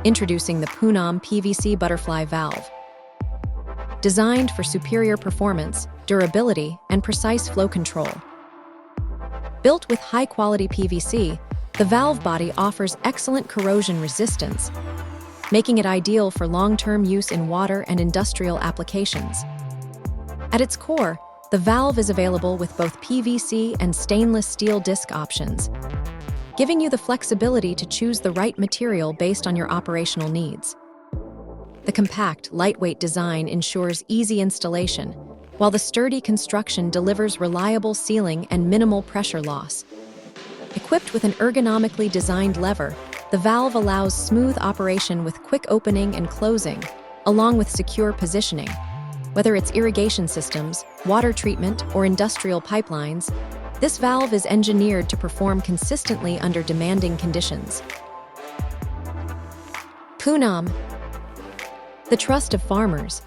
Introducing the Poonam PVC Butterfly Valve. Designed for superior performance, durability, and precise flow control. Built with high-quality PVC, the valve body offers excellent corrosion resistance, making it ideal for long-term use in water and industrial applications. At its core, the valve is available with both PVC and stainless steel disc options, giving you the flexibility to choose the right material based on your operational needs. The compact, lightweight design ensures easy installation, while the sturdy construction delivers reliable sealing and minimal pressure loss. Equipped with an ergonomically designed lever, the valve allows smooth operation with quick opening and closing, along with secure positioning. Whether it's irrigation systems, water treatment, or industrial pipelines, this valve is engineered to perform consistently under demanding conditions. Poonam, the trust of farmers.